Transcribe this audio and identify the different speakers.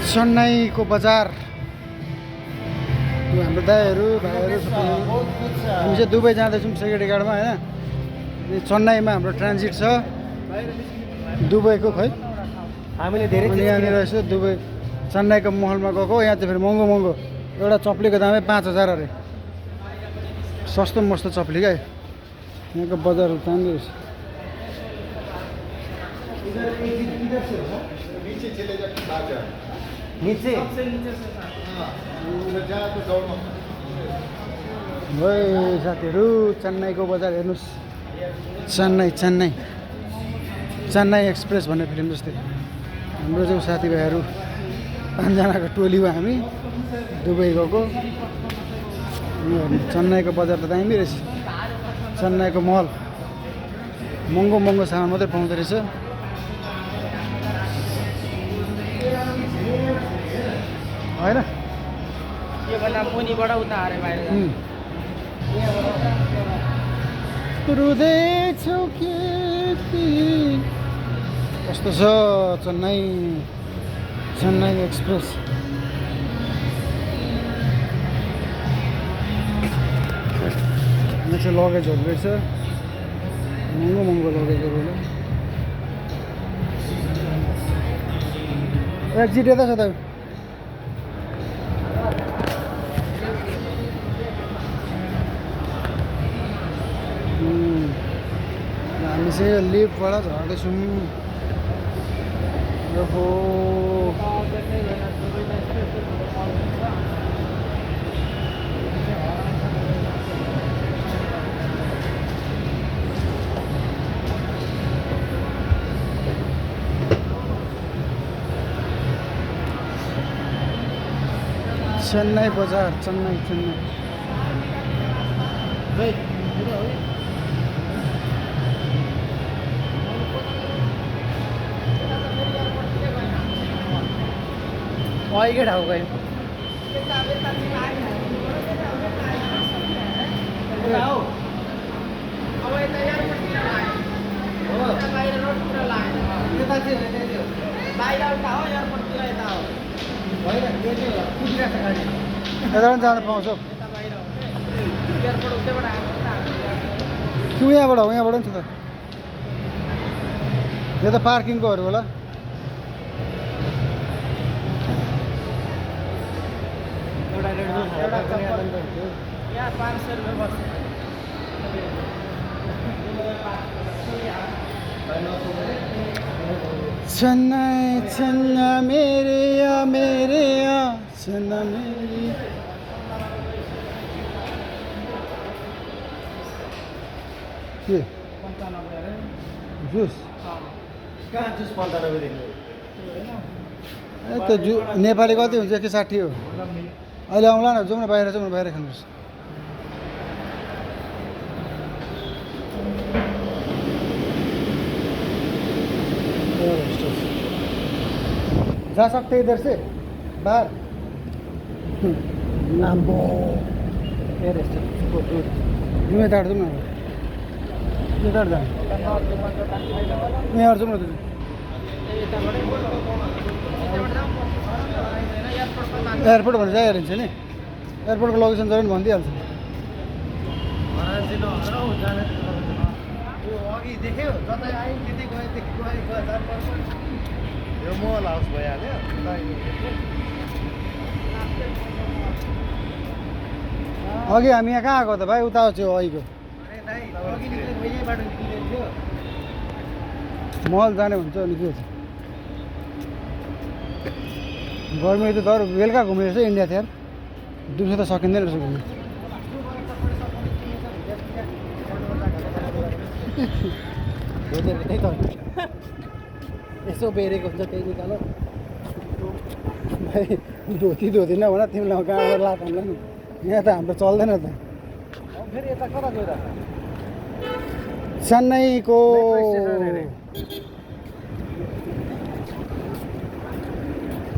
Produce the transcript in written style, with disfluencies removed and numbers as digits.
Speaker 1: चेन्नईको बजार हाम्रो दाइहरू भाइहरू हामी चाहिँ दुबई जाँदैछौँ सेक्युरिटी गार्डमा होइन। चेन्नईमा हाम्रो ट्रान्जिट छ दुबईको खै
Speaker 2: हामीले धेरै
Speaker 1: यहाँनिर यसो दुबई चेन्नईको महलमा गएको। यहाँ चाहिँ फेरि महँगो महँगो एउटा चप्लीको दामै 5000 अरे। सस्तो मस्तो चप्ली क्या यहाँको बजार दामी रहेछ।
Speaker 2: नीचे
Speaker 1: है साथीहरू चेन्नईको बजार हेर्नुहोस्। चेन्नई एक्सप्रेस भन्ने फिल्म जस्तै हाम्रो चाहिँ साथीभाइहरू 5 जनाको टोली हो हामी दुबई गएको। चेन्नईको बजार त दामी रहेछ। चेन्नईको मल महँगो महँगो सामान मात्रै पाउँदो रहेछ। होइन
Speaker 2: यो भन्दा मुनिबाट उता हारे बाहिर
Speaker 1: रुँदैछौ के कस्तो छ चेन्नई एक्सप्रेस। यहाँ चाहिँ लगेजहरू रहेछ महँगो महँगो लगेजहरू। एक्जिट यता छ त हामी चाहिँ लिफ्टबाट झर्दैछौँ। चेन्नई बजार चेन्नई
Speaker 2: के ठाउँ गयो
Speaker 1: यता पनि जानु पाउँछ कि यहाँबाट हो? यहाँबाट पनि छ त यो त पार्किङकोहरू होला। चेन्नई मेरे या चेन्नई मेरी के जुस
Speaker 2: कहाँ जुस 95 दिनु
Speaker 1: त नेपाली कति हुन्छ कि 60 हो? अहिले आउँला न जाउँ न बाहिर खानुहोस्। जा सकते इधर से बाहर
Speaker 2: आम्बो
Speaker 1: घुमे ताड़ जाउँ न यताबाट जाउँ यहाँबाट जाउँ न त एयरपोर्ट भनेर जाइहालिन्छ नि। एयरपोर्टको लोकेसन जरा नि भनिदिइहाल्छ।
Speaker 2: अघि देख्यो जतै आयो त्यतै गयो यो मल हाउस भइहाल्यो।
Speaker 1: अघि हामी यहाँ कहाँ आएको त भाइ? उता चाहिँ अहिको मल जाने भन्छ अनि के छ गर्मी त तर बेलुका घुम्ने रहेछ इन्डिया थियो। दिउँसो त सकिँदैन रहेछ घुम्नु।
Speaker 2: त्यही त यसो बेरेको हुन्छ त्यही निकालो
Speaker 1: भाइ धोती धोती नभन तिमीलाई कहाँबाट लात हान्ला नि। यहाँ त हाम्रो चल्दैन त।
Speaker 2: फेरि यता कता गइरहेको
Speaker 1: चेन्नईको